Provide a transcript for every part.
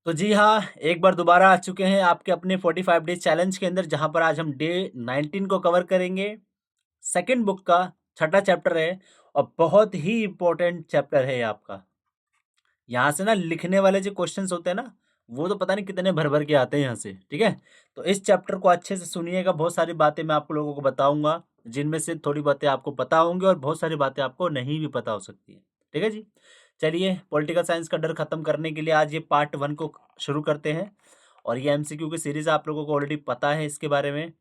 तो जी हाँ, एक बार दोबारा आ चुके हैं आपके अपने 45 डेज़ चैलेंज के अंदर, जहाँ पर आज हम डे 19 को कवर करेंगे। सेकंड बुक का छठा चैप्टर है और बहुत ही इम्पोर्टेंट चैप्टर है ये आपका। यहाँ से ना लिखने वाले जो क्वेश्चंस होते हैं ना, वो तो पता नहीं कितने भर-भर के आते हैं यहाँ से, ठीक है? तो इस चैप्टर को अच्छे से सुनिएगा, बहुत सारी बातें मैं आप लोगों को बताऊँगा, जिनमें से थोड़ी बातें आपको पता होंगी और बहुत सारी बातें आपको नहीं भी पता हो सकती हैं। ठीक है जी? चलिए, पॉलिटिकल साइंस का डर खत्म करने के लिए आज ये पार्ट 1 को शुरू करते हैं और ये एमसीक्यू की सीरीज़ आप लोगों को ऑलरेडी पता है इसके बारे में।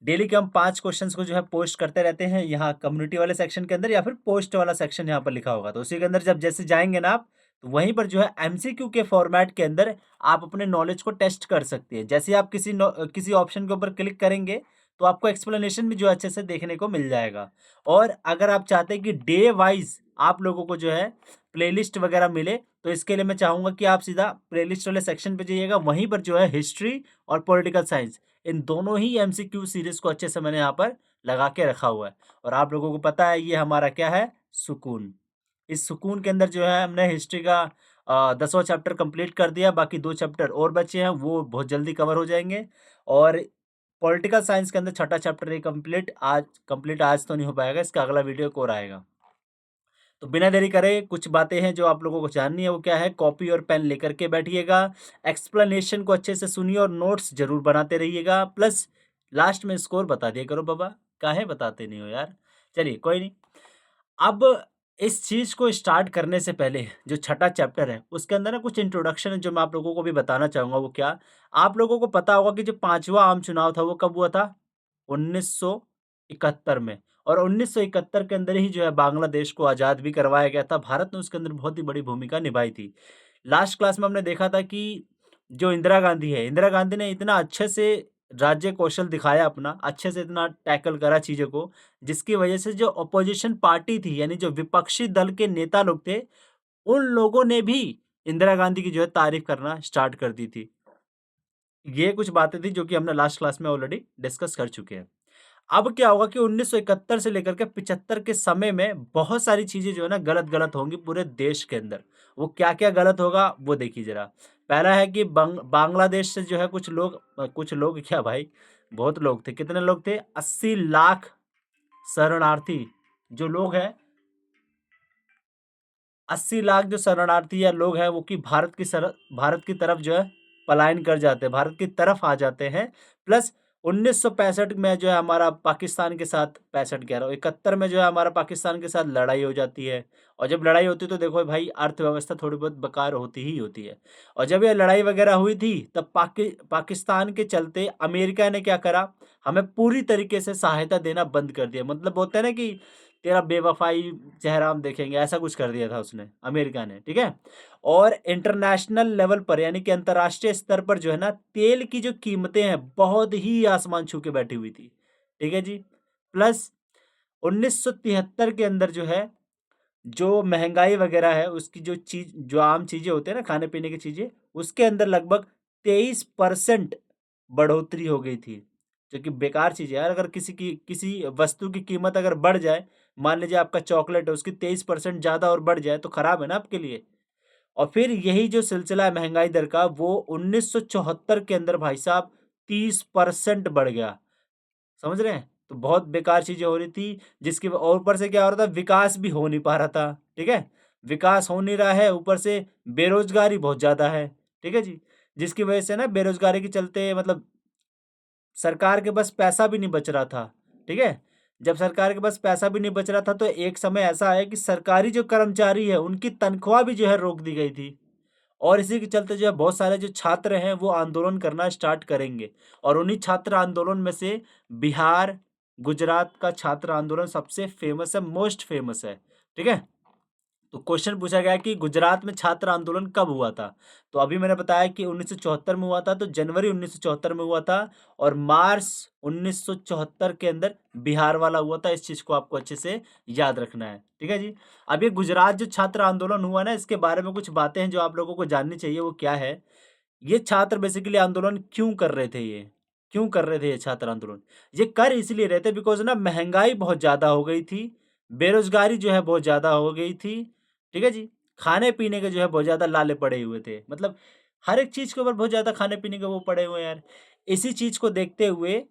डेली के हम 5 क्वेश्चंस को जो है पोस्ट करते रहते हैं यहाँ कम्युनिटी वाले सेक्शन के अंदर या फिर पोस्ट वाला सेक्शन यहाँ पर लिखा होगा। तो उसी के अंदर जब जैसे जाएँगे ना आप, तो वहीं पर जो है एमसीक्यू के फॉर्मेट के अंदर आप अपने नॉलेज को टेस्ट कर सकते हैं। जैसे ही आप किसी ऑप्शन के ऊपर क्लिक करेंगे, तो आपको एक्सप्लेनेशन भी जो है अच्छे से देखने को मिल जाएगा। और अगर आप चाहते हैं कि डे वाइज़ आप लोगों को जो है प्लेलिस्ट वगैरह मिले, तो इसके लिए मैं चाहूँगा कि आप सीधा प्लेलिस्ट वाले सेक्शन पे जाइएगा, वहीं पर जो है हिस्ट्री और पॉलिटिकल साइंस इन दोनों ही एमसीक्यू सीरीज को अच्छे से मैंने यहाँ पर लगा के रखा हुआ है। और आप लोगों को पता है ये हमारा क्या है? सुकून। इस सुकून के अंदर जो है हमने हिस्ट्री का 10वां चैप्टर कंप्लीट कर दिया, बाकी 2 चैप्टर और बचे हैं, वो बहुत जल्दी कवर हो जाएँगे। और पॉलिटिकल साइंस के अंदर छठा चैप्टर ये कंप्लीट आज तो नहीं हो पाएगा, इसका अगला वीडियो एक और आएगा। तो बिना देरी करे कुछ बातें हैं जो आप लोगों को जाननी है, वो क्या है? कॉपी और पेन लेकर के बैठिएगा, एक्सप्लेनेशन को अच्छे से सुनिए और नोट्स ज़रूर बनाते रहिएगा। प्लस लास्ट में स्कोर बता दिया करो बाबा, काहे बताते नहीं हो यार? चलिए कोई नहीं। अब इस चीज़ को स्टार्ट करने से पहले जो छठा चैप्टर है, उसके अंदर ना कुछ इंट्रोडक्शन है जो मैं आप लोगों को भी बताना चाहूँगा। वो क्या? आप लोगों को पता होगा कि जो 5वां आम चुनाव था वो कब हुआ था? 1971 में। और 1971 के अंदर ही जो है बांग्लादेश को आज़ाद भी करवाया गया था। भारत ने उसके अंदर बहुत ही बड़ी भूमिका निभाई थी। लास्ट क्लास में हमने देखा था कि जो इंदिरा गांधी है, इंदिरा गांधी ने इतना अच्छे से राज्य कौशल दिखाया अपना, अच्छे से इतना टैकल करा चीज़ों को, जिसकी वजह से जो अपोज़िशन पार्टी थी, यानी जो विपक्षी दल के नेता लोग थे, उन लोगों ने भी इंदिरा गांधी की जो है तारीफ़ करना स्टार्ट कर दी थी। ये कुछ बातें थी जो कि हमने लास्ट क्लास में ऑलरेडी डिस्कस कर चुके हैं। अब क्या होगा कि 1971 से लेकर के 75 के समय में बहुत सारी चीज़ें जो है ना गलत-गलत होंगी पूरे देश के अंदर। वो क्या-क्या गलत होगा वो देखिए ज़रा। पहला है कि बांग्लादेश से जो है कुछ लोग क्या भाई बहुत लोग थे। कितने लोग थे? 80 लाख शरणार्थी जो लोग हैं 80 लाख जो शरणार्थी या लोग हैं वो कि भारत की तरफ जो है पलायन कर जाते हैं, भारत की तरफ आ जाते हैं। प्लस 1965 में जो है हमारा पाकिस्तान के साथ 65 कह रहा हूँ 71 में जो है हमारा पाकिस्तान के साथ लड़ाई हो जाती है। और जब लड़ाई होती है तो देखो भाई अर्थव्यवस्था थोड़ी बहुत बेकार होती ही होती है। और जब ये लड़ाई वगैरह हुई थी तब पाकिस्तान के चलते अमेरिका ने क्या करा, हमें पूरी तरीके से सहायता देना बंद कर दिया। मतलब बोलते हैं ना कि तेरा बेवफ़ाई चेहरा हम देखेंगे, ऐसा कुछ कर दिया था उसने, अमेरिका ने, ठीक है? और इंटरनेशनल लेवल पर यानी कि अंतर्राष्ट्रीय स्तर पर जो है ना, तेल की जो कीमतें हैं, बहुत ही आसमान छू के बैठी हुई थी, ठीक है जी? प्लस 1973 के अंदर जो है, जो महँगाई वगैरह है, उसकी जो आम चीज़ें होती हैं ना, खाने-पीने की चीज़ें, उसके अंदर लगभग 23% बढ़ोतरी हो गई थी, जो कि बेकार चीज़ है यार। अगर किसी वस्तु की कीमत अगर बढ़ जाए, मान लीजिए आपका चॉकलेट है, उसकी 23% ज़्यादा और बढ़ जाए, तो खराब है ना आपके लिए। और फिर यही जो सिलसिला है महँगाई दर का, वो 1974 के अंदर भाई साहब 30% बढ़ गया। समझ रहे हैं? तो बहुत बेकार चीज़ें हो रही थी, जिसकी और ऊपर से क्या हो रहा था, विकास भी हो नहीं पा रहा था, ठीक है? विकास हो नहीं रहा है, ऊपर से बेरोज़गारी बहुत ज़्यादा है, ठीक है जी? जिसकी वजह से ना बेरोज़गारी के चलते मतलब सरकार के पास पैसा भी नहीं बच रहा था, ठीक है? जब सरकार के पास पैसा भी नहीं बच रहा था, तो एक समय ऐसा आया कि सरकारी जो कर्मचारी है, उनकी तनख्वाह भी जो है रोक दी गई थी। और इसी के चलते जो है बहुत सारे जो छात्र हैं वो आंदोलन करना स्टार्ट करेंगे और उन्हीं छात्र आंदोलन में से बिहार, गुजरात का छात्र आंदोलन सबसे फेमस है, मोस्ट फेमस है, ठीक है? तो क्वेश्चन पूछा गया कि गुजरात में छात्र आंदोलन कब हुआ था? तो अभी मैंने बताया कि 1974 में हुआ था, तो जनवरी 1974 में हुआ था और मार्च 1974 के अंदर बिहार वाला हुआ था। इस चीज़ को आपको अच्छे से याद रखना है, ठीक है जी? अब ये गुजरात जो छात्र आंदोलन हुआ ना, इसके बारे में कुछ बातें हैं जो आप लोगों को जाननी चाहिए, वो क्या है? ये छात्र बेसिकली आंदोलन क्यों कर रहे थे ये? क्यों कर रहे थे ये छात्र आंदोलन? ये कर इसलिए रहे थे बिकॉज़ ना महँगाई बहुत ज़्यादा हो गई थी, बेरोज़गारी जो है बहुत ज़्यादा हो गई थी, ठीक है जी? खाने-पीने के जो है बहुत ज़्यादा लाले पड़े हुए थे। मतलब हर एक चीज के ऊपर बहुत ज्यादा खाने पीने के वो पड़े हुए हैं यार। इसी चीज को देखते हुए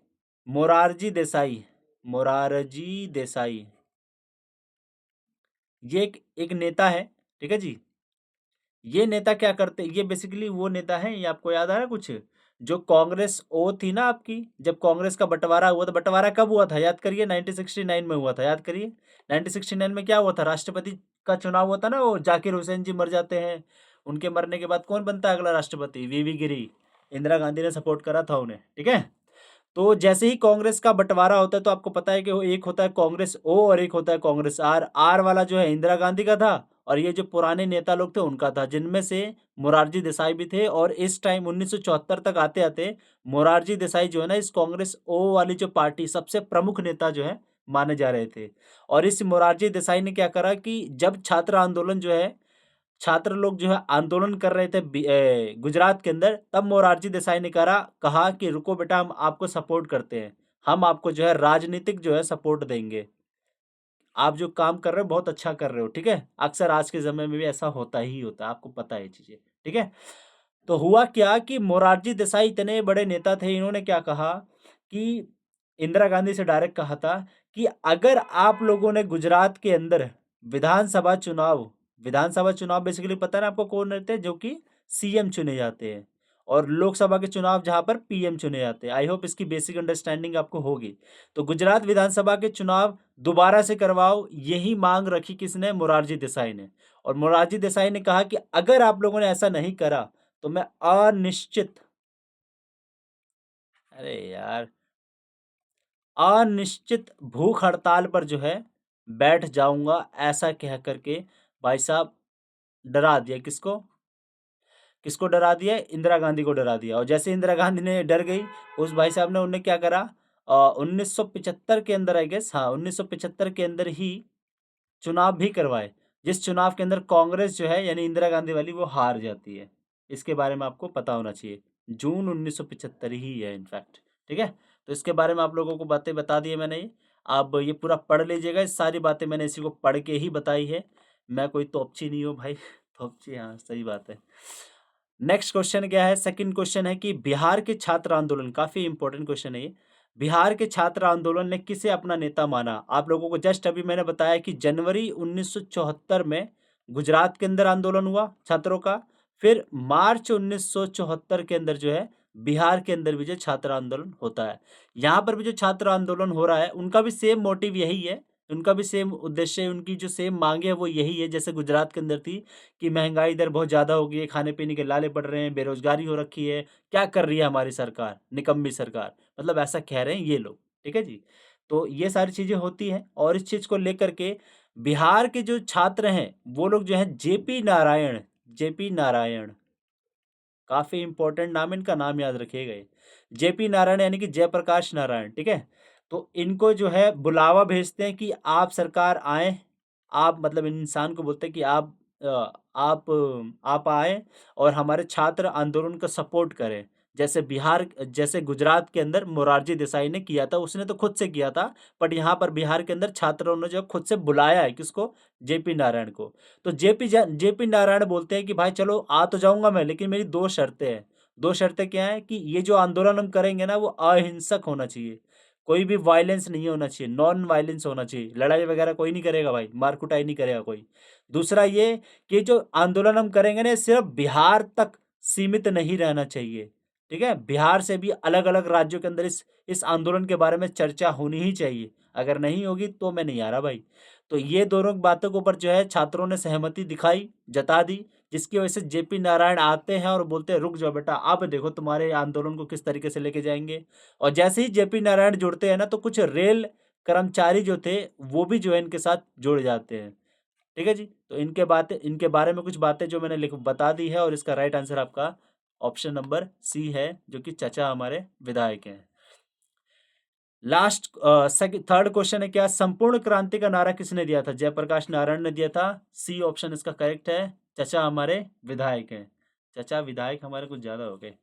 मोरारजी देसाई, मोरारजी देसाई ये एक नेता है, ठीक है जी। ये नेता क्या करते, ये बेसिकली वो नेता है, ये आपको याद आ रहा है कुछ, जो कांग्रेस ओ थी ना आपकी, जब कांग्रेस का बंटवारा हुआ था, बंटवारा कब हुआ था याद करिए, 1969 में हुआ था, याद करिए। 1969 में क्या हुआ था, राष्ट्रपति का चुनाव हुआ था ना, वो जाकिर हुसैन जी मर जाते हैं, उनके मरने के बाद कौन बनता है अगला राष्ट्रपति, वीवी गिरी। इंदिरा गांधी ने सपोर्ट करा था उन्हें, ठीक है। तो जैसे ही कांग्रेस का बंटवारा होता है तो आपको पता है कि वो एक होता है कांग्रेस ओ और एक होता है कांग्रेस आर। आर वाला जो है इंदिरा गांधी का था, और ये जो पुराने नेता लोग थे उनका था, जिनमें से मोरारजी देसाई भी थे। और इस टाइम 1974 तक आते आते मोरारजी देसाई जो है ना, इस कांग्रेस ओ वाली जो पार्टी सबसे प्रमुख नेता जो है माने जा रहे थे। और इस मोरारजी देसाई ने क्या करा कि जब छात्र आंदोलन जो है, छात्र लोग जो है आंदोलन कर रहे थे गुजरात के अंदर, तब मोरारजी देसाई ने कहा कि रुको बेटा, हम आपको सपोर्ट करते हैं, हम आपको जो है राजनीतिक जो है सपोर्ट देंगे, आप जो काम कर रहे हो बहुत अच्छा कर रहे हो, ठीक है। अक्सर आज के समय में भी ऐसा होता ही होता है, आपको पता है ये चीजें, ठीक है। तो हुआ क्या कि मोरारजी देसाई इतने बड़े नेता थे, इन्होंने क्या कहा कि इंदिरा गांधी से डायरेक्ट कहा था कि अगर आप लोगों ने गुजरात के अंदर विधानसभा चुनाव, विधानसभा चुनाव बेसिकली पता है ना आपको कौन रहते हैं, जो कि सीएम चुने जाते हैं, और लोकसभा के चुनाव जहां पर पीएम चुने जाते हैं। आई होप इसकी बेसिक अंडरस्टैंडिंग आपको होगी। तो गुजरात विधानसभा के चुनाव दोबारा से करवाओ, यही मांग रखी किसने, मोरारजी देसाई ने। और मोरारजी देसाई ने कहा कि अगर आप लोगों ने ऐसा नहीं करा तो मैं अनिश्चित, अरे यार, अनिश्चित भूख हड़ताल पर जो है बैठ जाऊंगा, ऐसा कह करके भाई साहब डरा दिया। किसको, किसको डरा दिया, इंदिरा गांधी को डरा दिया। और जैसे इंदिरा गांधी ने डर गई, उस भाई साहब ने, उन्हें क्या करा, 1975 के अंदर, आई गेस, हाँ 1975 के अंदर ही चुनाव भी करवाए, जिस चुनाव के अंदर कांग्रेस जो है यानी इंदिरा गांधी वाली वो हार जाती है। इसके बारे में आपको पता होना चाहिए, जून 1975 ही है इनफैक्ट, ठीक है। तो इसके बारे में आप लोगों को बातें बता दी है मैंने ये, आप ये पूरा पढ़ लीजिएगा, ये सारी बातें मैंने इसी को पढ़ के ही बताई है, मैं कोई तोपची नहीं हूँ भाई। तोपची, हाँ सही बात है। नेक्स्ट क्वेश्चन क्या है, सेकंड क्वेश्चन है कि बिहार के छात्र आंदोलन, काफी इंपॉर्टेंट क्वेश्चन है ये, बिहार के छात्र आंदोलन ने किसे अपना नेता माना। आप लोगों को जस्ट अभी मैंने बताया कि जनवरी 1974 में गुजरात के अंदर आंदोलन हुआ छात्रों का, फिर मार्च 1974 के अंदर जो है बिहार के अंदर भी जो छात्र आंदोलन होता है। यहाँ पर भी जो छात्र आंदोलन हो रहा है उनका भी सेम मोटिव यही है, उनका भी सेम उद्देश्य है, उनकी जो सेम मांगे है वो यही है जैसे गुजरात के अंदर थी, कि महंगाई दर बहुत ज़्यादा हो गई है, खाने पीने के लाले पड़ रहे हैं, बेरोजगारी हो रखी है, क्या कर रही है हमारी सरकार, निकम्मी सरकार, मतलब ऐसा कह रहे हैं ये लोग, ठीक है जी। तो ये सारी चीज़ें होती हैं, और इस चीज़ को लेकर के बिहार के जो छात्र हैं वो लोग जो है जेपी नारायण, जेपी नारायण, काफ़ी इंपॉर्टेंट नाम, इनका नाम याद रखिएगा ये, जेपी नारायण यानी कि जयप्रकाश नारायण, ठीक है। तो इनको जो है बुलावा भेजते हैं कि आप सरकार आए, आप मतलब इन इंसान को बोलते हैं कि आप आए और हमारे छात्र आंदोलन का सपोर्ट करें, जैसे बिहार, जैसे गुजरात के अंदर मोरारजी देसाई ने किया था, उसने तो खुद से किया था, बट यहाँ पर बिहार के अंदर छात्रों ने जो खुद से बुलाया है, किसको, जेपी नारायण को। तो जेपी नारायण बोलते हैं कि भाई चलो आ तो जाऊंगा मैं, लेकिन मेरी दो शर्तें हैं। दो शर्तें क्या है कि ये जो आंदोलन हम करेंगे ना वो अहिंसक होना चाहिए, कोई भी वायलेंस नहीं होना चाहिए, नॉन वायलेंस होना चाहिए, लड़ाई वगैरह कोई नहीं करेगा भाई, मार कुटाई नहीं करेगा कोई। दूसरा ये कि जो आंदोलन हम करेंगे ना सिर्फ बिहार तक सीमित नहीं रहना चाहिए, ठीक है, बिहार से भी अलग अलग राज्यों के अंदर इस आंदोलन के बारे में चर्चा होनी ही चाहिए, अगर नहीं होगी तो मैं नहीं आ रहा भाई। तो ये दोनों बातों के ऊपर जो है छात्रों ने सहमति दिखाई, जता दी, जिसकी वजह से जेपी नारायण आते हैं और बोलते हैं रुक जाओ बेटा, अब देखो तुम्हारे आंदोलन को किस तरीके से लेके जाएंगे। और जैसे ही जेपी नारायण जुड़ते हैं ना तो कुछ रेल कर्मचारी जो थे वो भी जो है इनके साथ जुड़ जाते हैं, ठीक है जी। तो इनके बारे में कुछ बातें जो मैंने लिख बता दी है, और इसका राइट आंसर आपका ऑप्शन नंबर सी है, जो कि चचा हमारे विधायक हैं। लास्ट थर्ड क्वेश्चन है, क्या संपूर्ण क्रांति का नारा किसने दिया था, जयप्रकाश नारायण ने दिया था, सी ऑप्शन इसका करेक्ट है, चचा हमारे विधायक हैं। चचा विधायक हमारे कुछ ज्यादा हो गए,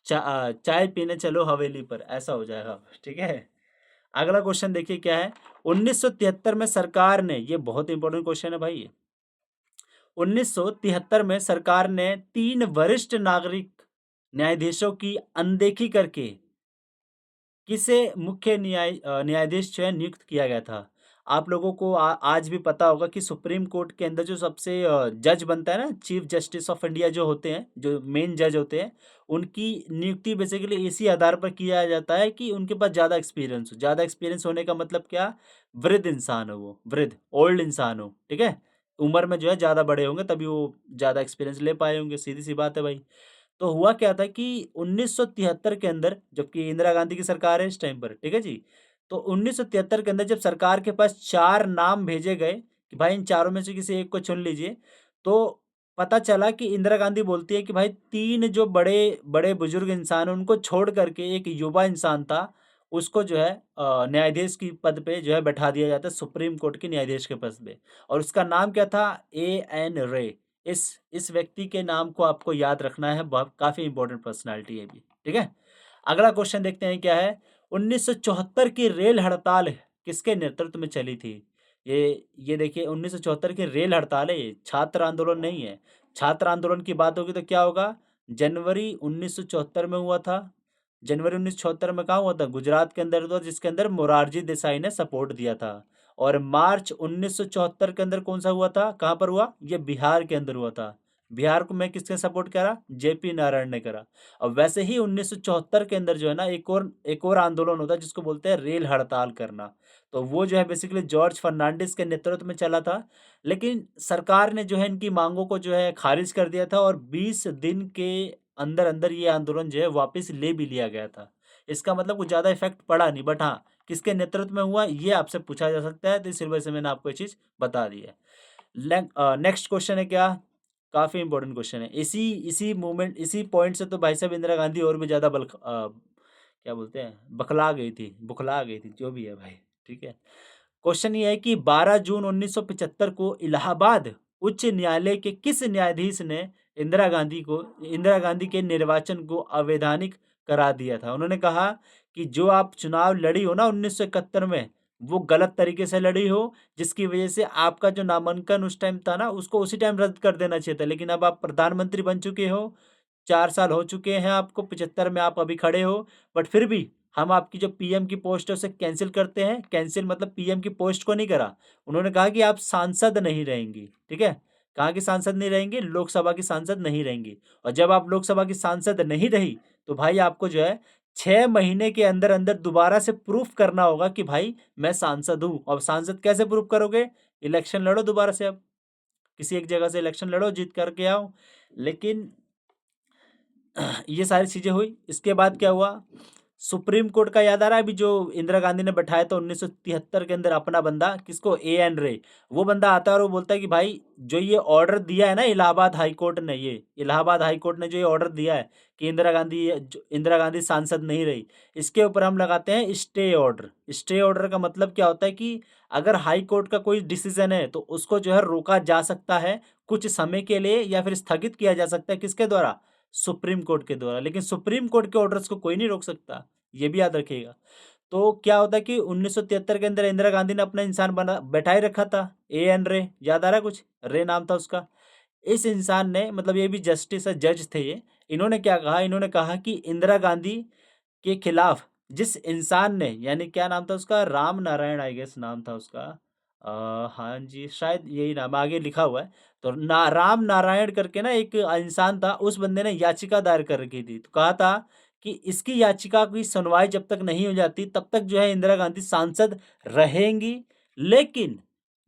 चाय पीने चलो हवेली पर, ऐसा हो जाएगा, ठीक है। अगला क्वेश्चन देखिए क्या है, 1973 में सरकार ने, ये बहुत इंपॉर्टेंट क्वेश्चन है भाई, 1973 में सरकार ने 3 वरिष्ठ नागरिक न्यायाधीशों की अनदेखी करके किसे मुख्य न्यायाधीश जो है नियुक्त किया गया था? आप लोगों को आज भी पता होगा कि सुप्रीम कोर्ट के अंदर जो सबसे जज बनता है ना, चीफ जस्टिस ऑफ इंडिया जो होते हैं, जो मेन जज होते हैं, उनकी नियुक्ति बेसिकली इसी आधार पर किया जाता है कि उनके पास ज़्यादा एक्सपीरियंस हो। ज़्यादा एक्सपीरियंस होने का मतलब क्या? वृद्ध इंसान हो वो, वृद्ध, ओल्ड इंसान हो, ठीक है? उम्र में जो है ज़्यादा बड़े होंगे तभी वो ज़्यादा एक्सपीरियंस ले पाए होंगे, सीधी-सी बात है भाई। तो हुआ क्या था कि 1973 के अंदर, जबकि इंदिरा गांधी की सरकार है इस टाइम पर, ठीक है जी। तो 1973 के अंदर जब सरकार के पास 4 नाम भेजे गए कि भाई इन चारों में से किसी एक को चुन लीजिए, तो पता चला कि इंदिरा गांधी बोलती है कि भाई 3 जो बड़े बुजुर्ग इंसान हैं उनको छोड़ करके एक युवा इंसान था, उसको जो है न्यायाधीश की पद पे जो है बैठा दिया जाता है, सुप्रीम कोर्ट के न्यायाधीश के पद पे। और उसका नाम क्या था? A.N. रे। इस व्यक्ति के नाम को आपको याद रखना है, बहुत काफ़ी इंपॉर्टेंट पर्सनालिटी है भी, ठीक है। अगला क्वेश्चन देखते हैं क्या है। 1974 की रेल हड़ताल किसके नेतृत्व में चली थी? ये देखिए, 1974 की रेल हड़ताल है, ये छात्र आंदोलन नहीं है। छात्र आंदोलन की बात होगी तो क्या होगा? जनवरी 1974 में हुआ था। जनवरी 1974 में कहाँ हुआ था? गुजरात के अंदर हुआ, जिसके अंदर मोरारजी देसाई ने सपोर्ट दिया था। और मार्च 1974 के अंदर कौन सा हुआ था? कहाँ पर हुआ? ये बिहार के अंदर हुआ था। बिहार को मैं किसने सपोर्ट करा? जेपी नारायण ने करा। और वैसे ही 1974 के अंदर जो है ना, एक और आंदोलन होता है जिसको बोलते हैं रेल हड़ताल करना। तो वो जो है बेसिकली जॉर्ज फर्नांडिस के नेतृत्व में चला था। लेकिन सरकार ने जो है इनकी मांगों को जो है खारिज कर दिया था, और 20 दिन के अंदर अंदर ये आंदोलन जो है वापस ले भी लिया गया था। इसका मतलब कुछ ज़्यादा इफेक्ट पड़ा नहीं, बट हाँ, किसके नेतृत्व में हुआ ये आपसे पूछा जा सकता है, तो इस वजह से मैंने आपको ये चीज़ बता दी है। नेक्स्ट क्वेश्चन है क्या? काफ़ी इंपॉर्टेंट क्वेश्चन है। इसी इसी मूवमेंट, इसी पॉइंट से तो भाई साहब इंदिरा गांधी और भी ज़्यादा क्या बोलते हैं, बुखला गई थी, जो भी है भाई, ठीक है। क्वेश्चन ये है कि 12 जून 1975 को इलाहाबाद उच्च न्यायालय के किस न्यायाधीश ने इंदिरा गांधी के निर्वाचन को अवैधानिक करार दिया था? उन्होंने कहा कि जो आप चुनाव लड़ी हो ना 1971 में, वो गलत तरीके से लड़ी हो, जिसकी वजह से आपका जो नामांकन उस टाइम था ना, उसको उसी टाइम रद्द कर देना चाहिए था। लेकिन अब आप प्रधानमंत्री बन चुके हो, 4 साल हो चुके हैं आपको, 75 में आप अभी खड़े हो, बट फिर भी हम आपकी जो पीएम की पोस्ट है उसे कैंसिल करते हैं। कैंसिल मतलब पीएम की पोस्ट को नहीं करा, उन्होंने कहा कि आप सांसद नहीं रहेंगी, ठीक है। कहाँ की सांसद नहीं रहेंगी? लोकसभा की सांसद नहीं रहेंगी। और जब आप लोकसभा की सांसद नहीं रही, तो भाई आपको जो है 6 महीने के अंदर अंदर दोबारा से प्रूफ करना होगा कि भाई मैं सांसद हूँ। और सांसद कैसे प्रूफ करोगे? इलेक्शन लड़ो दोबारा से, अब किसी एक जगह से इलेक्शन लड़ो, जीत करके आओ। लेकिन ये सारी चीज़ें हुई। इसके बाद क्या हुआ? सुप्रीम कोर्ट का याद आ रहा है अभी, जो इंदिरा गांधी ने बैठाया था 1973 के अंदर अपना बंदा, किसको? A.N. रे। वो बंदा आता है और वो बोलता है कि भाई जो ये ऑर्डर दिया है ना इलाहाबाद हाई कोर्ट ने, ये इलाहाबाद हाई कोर्ट ने जो ये ऑर्डर दिया है कि इंदिरा गांधी सांसद नहीं रही, इसके ऊपर हम लगाते हैं स्टे ऑर्डर। स्टे ऑर्डर का मतलब क्या होता है कि अगर हाई कोर्ट का कोई डिसीजन है तो उसको जो है रोका जा सकता है कुछ समय के लिए, या फिर स्थगित किया जा सकता है, किसके द्वारा? सुप्रीम कोर्ट के द्वारा। लेकिन सुप्रीम कोर्ट के ऑर्डर्स को कोई नहीं रोक सकता, ये भी याद रखिएगा। तो क्या होता है कि 1973 के अंदर इंदिरा गांधी ने अपना इंसान बना बैठा ही रखा था, A.N. रे। याद आ रहा है कुछ? रे नाम था उसका। इस इंसान ने, मतलब ये भी जस्टिस है, जज थे ये। इन्होंने क्या कहा? इन्होंने कहा कि इंदिरा गांधी के खिलाफ जिस इंसान ने, यानी क्या नाम था उसका? राम नारायण आई गेस नाम था उसका। हाँ जी, शायद यही नाम आगे लिखा हुआ है। तो राम नारायण करके ना एक इंसान था, उस बंदे ने याचिका दायर कर रखी थी। तो कहा था कि इसकी याचिका की सुनवाई जब तक नहीं हो जाती तब तक जो है इंदिरा गांधी सांसद रहेंगी। लेकिन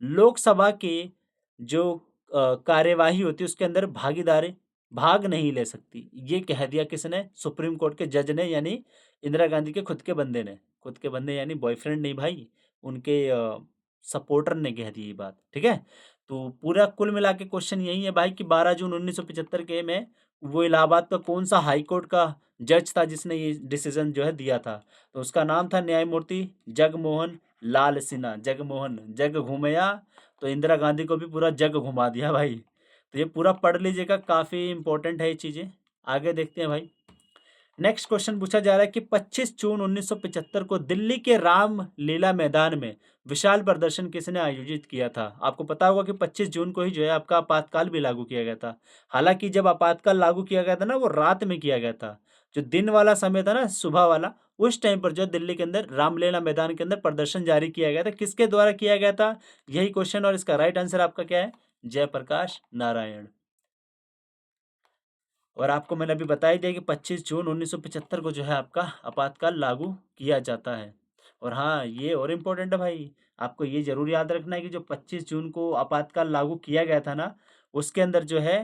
लोकसभा के जो कार्यवाही होती है उसके अंदर भाग नहीं ले सकती। ये कह दिया किसने? सुप्रीम कोर्ट के जज ने, यानी इंदिरा गांधी के खुद के बंदे ने। खुद के बंदे यानी बॉयफ्रेंड नहीं भाई, उनके सपोर्टर ने कह दी ये बात, ठीक है। तो पूरा कुल मिला के क्वेश्चन यही है भाई कि 12 जून 1975 के में वो इलाहाबाद का कौन सा हाई कोर्ट का जज था जिसने ये डिसीजन जो है दिया था? तो उसका नाम था न्यायमूर्ति जगमोहन लाल सिन्हा। जगमोहन, जग घूमया, तो इंदिरा गांधी को भी पूरा जग घुमा दिया भाई। तो ये पूरा पढ़ लीजिएगा, काफ़ी इंपॉर्टेंट है ये चीज़ें। आगे देखते हैं भाई। नेक्स्ट क्वेश्चन पूछा जा रहा है कि 25 जून 1975 को दिल्ली के रामलीला मैदान में विशाल प्रदर्शन किसने आयोजित किया था? आपको पता होगा कि 25 जून को ही जो है आपका आपातकाल भी लागू किया गया था। हालांकि जब आपातकाल लागू किया गया था ना, वो रात में किया गया था। जो दिन वाला समय था ना, सुबह वाला, उस टाइम पर जो है दिल्ली के अंदर रामलीला मैदान के अंदर प्रदर्शन जारी किया गया था। किसके द्वारा किया गया था, यही क्वेश्चन, और इसका राइट आंसर आपका क्या है? जयप्रकाश नारायण। और आपको मैंने अभी बता ही दिया कि 25 जून 1975 को जो है आपका आपातकाल लागू किया जाता है। और हाँ, ये और इम्पोर्टेंट है भाई, आपको ये जरूर याद रखना है कि जो 25 जून को आपातकाल लागू किया गया था ना, उसके अंदर जो है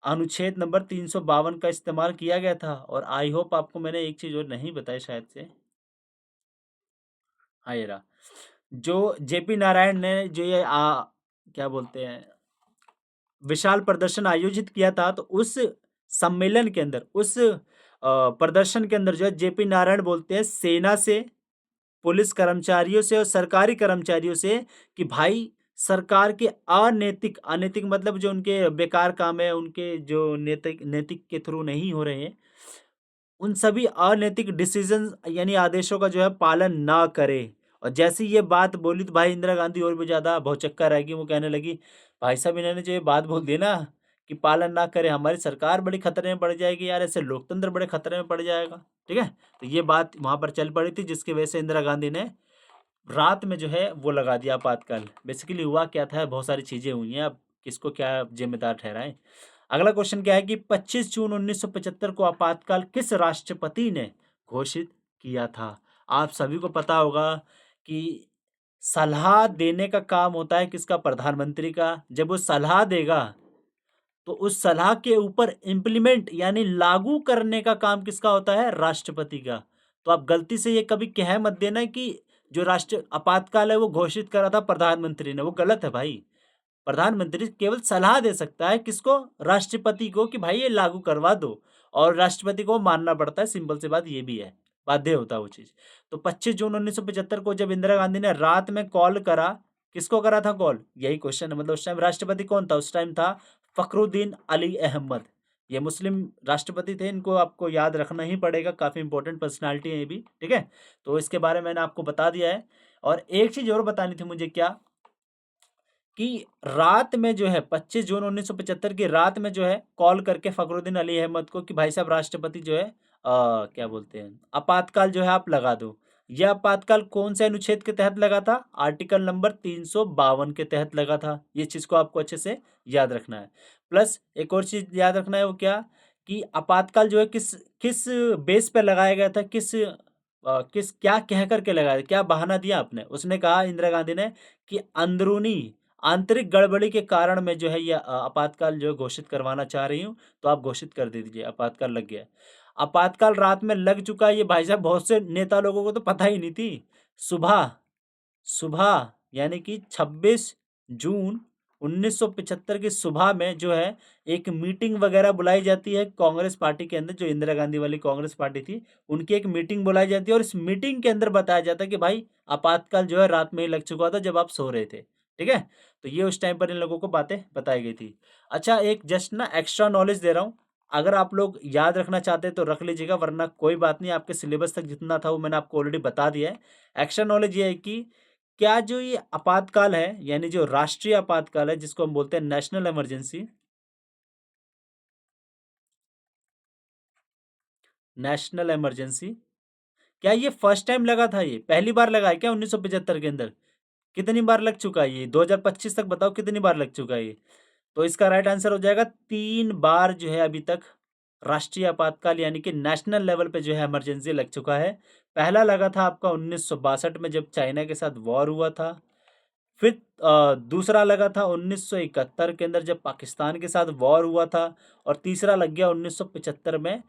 अनुच्छेद नंबर 352 का इस्तेमाल किया गया था। और आई होप आपको मैंने एक चीज और नहीं बताई शायद से। हाँ, ये रहा। जो जेपी नारायण ने जो ये क्या बोलते हैं, विशाल प्रदर्शन आयोजित किया था, तो उस सम्मेलन के अंदर, उस प्रदर्शन के अंदर जो है जेपी नारायण बोलते हैं सेना से, पुलिस कर्मचारियों से और सरकारी कर्मचारियों से कि भाई सरकार के अनैतिक, अनैतिक मतलब जो उनके बेकार काम है, उनके जो नैतिक नैतिक के थ्रू नहीं हो रहे हैं, उन सभी अनैतिक डिसीजन यानी आदेशों का जो है पालन ना करे। और जैसे ही ये बात बोली तो भाई इंदिरा गांधी और भी ज्यादा भौचक्का रह गई। वो कहने लगी, भाई साहब इन्होंने जो ये बात बोल दी ना कि पालन ना करे, हमारी सरकार बड़ी खतरे में पड़ जाएगी यार, ऐसे लोकतंत्र बड़े खतरे में पड़ जाएगा। ठीक है, तो ये बात वहां पर चल पड़ी थी, जिसकी वजह से इंदिरा गांधी ने रात में जो है वो लगा दिया आपातकाल। बेसिकली हुआ क्या था, बहुत सारी चीजें हुई हैं, अब किसको क्या जिम्मेदार ठहराएं। अगला क्वेश्चन क्या है कि 25 जून 1975 को आपातकाल किस राष्ट्रपति ने घोषित किया था? आप सभी को पता होगा कि सलाह देने का काम होता है किसका? प्रधानमंत्री का। जब वो सलाह देगा तो उस सलाह के ऊपर इम्प्लीमेंट यानी लागू करने का काम किसका होता है? राष्ट्रपति का। तो आप गलती से ये कभी कह मत देना कि जो राष्ट्र आपातकाल है वो घोषित करा था प्रधानमंत्री ने, वो गलत है भाई। प्रधानमंत्री केवल सलाह दे सकता है किसको? राष्ट्रपति को, कि भाई ये लागू करवा दो। और राष्ट्रपति को मानना पड़ता है, सिंपल सी बात ये भी है, बाध्य होता है वो चीज। तो 25 जून 1975 को जब इंदिरा गांधी ने रात में कॉल करा, किसको करा था कॉल? यही क्वेश्चन है। मतलब उस टाइम राष्ट्रपति कौन था? उस टाइम था फखरुद्दीन अली अहमद। ये मुस्लिम राष्ट्रपति थे, इनको आपको याद रखना ही पड़ेगा, काफी इंपॉर्टेंट पर्सनालिटी है ये भी। ठीक है, तो इसके बारे में मैंने आपको बता दिया है। और एक चीज और बतानी थी मुझे, क्या कि रात में जो है 25 जून 1975 की रात में जो है कॉल करके फखरुद्दीन अली अहमद को कि भाई साहब राष्ट्रपति जो है क्या बोलते हैं, आपातकाल जो है आप लगा दो। यह आपातकाल कौन से अनुच्छेद के तहत लगा था? आर्टिकल नंबर 352 के तहत लगा था। ये चीज को आपको अच्छे से याद रखना है। प्लस एक और चीज याद रखना है, वो क्या कि आपातकाल जो है किस किस बेस पे लगाया गया था, किस क्या कह करके लगाया, क्या बहाना दिया आपने? उसने कहा, इंदिरा गांधी ने, कि अंदरूनी आंतरिक गड़बड़ी के कारण मैं जो है ये आपातकाल जो है घोषित करवाना चाह रही हूँ, तो आप घोषित कर दीजिए। आपातकाल लग गया। आपातकाल रात में लग चुका है, ये भाई साहब बहुत से नेता लोगों को तो पता ही नहीं थी। सुबह सुबह यानी कि 26 जून 1975 की सुबह में जो है एक मीटिंग वगैरह बुलाई जाती है कांग्रेस पार्टी के अंदर, जो इंदिरा गांधी वाली कांग्रेस पार्टी थी, उनकी एक मीटिंग बुलाई जाती है। और इस मीटिंग के अंदर बताया जाता है कि भाई आपातकाल जो है रात में ही लग चुका था जब आप सो रहे थे। ठीक है, तो ये उस टाइम पर इन लोगों को बातें बताई गई थी। अच्छा, एक जस्ट ना एक्स्ट्रा नॉलेज दे रहा हूँ, अगर आप लोग याद रखना चाहते हैं तो रख लीजिएगा, वरना कोई बात नहीं, आपके सिलेबस तक जितना था वो मैंने आपको ऑलरेडी बता दिया है। एक्स्ट्रा नॉलेज ये है कि क्या जो ये आपातकाल है, यानी जो राष्ट्रीय आपातकाल है, जिसको हम बोलते हैं नेशनल इमरजेंसी, नेशनल इमरजेंसी, क्या ये फर्स्ट टाइम लगा था? ये पहली बार लगा है क्या 1975 के अंदर? कितनी बार लग चुका है ये 2025 तक? बताओ कितनी बार लग चुका है ये? तो इसका राइट आंसर हो जाएगा 3 बार जो है अभी तक राष्ट्रीय आपातकाल यानी कि नेशनल लेवल पे जो है इमरजेंसी लग चुका है। पहला लगा था आपका 1962 में जब चाइना के साथ वॉर हुआ था। फिर दूसरा लगा था 1971 के अंदर जब पाकिस्तान के साथ वॉर हुआ था। और तीसरा लग गया 1975 में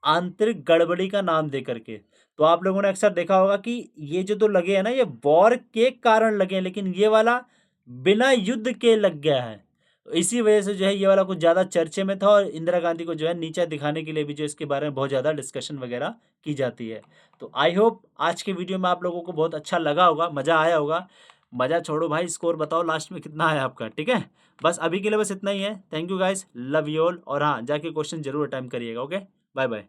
आंतरिक गड़बड़ी का नाम दे करके। तो आप लोगों ने अक्सर देखा होगा कि ये जो दो लगे हैं ना, ये वॉर के कारण लगे हैं, लेकिन ये वाला बिना युद्ध के लग गया है। तो इसी वजह से जो है ये वाला कुछ ज़्यादा चर्चे में था, और इंदिरा गांधी को जो है नीचा दिखाने के लिए भी जो इसके बारे में बहुत ज़्यादा डिस्कशन वगैरह की जाती है। तो आई होप आज के वीडियो में आप लोगों को बहुत अच्छा लगा होगा, मज़ा आया होगा। मज़ा छोड़ो भाई, स्कोर बताओ लास्ट में कितना है आपका। ठीक है, बस अभी के लिए बस इतना ही है। Thank you guys, love you all. और हाँ, जाके क्वेश्चन जरूर अटेम्प्ट करिएगा। Okay, bye bye.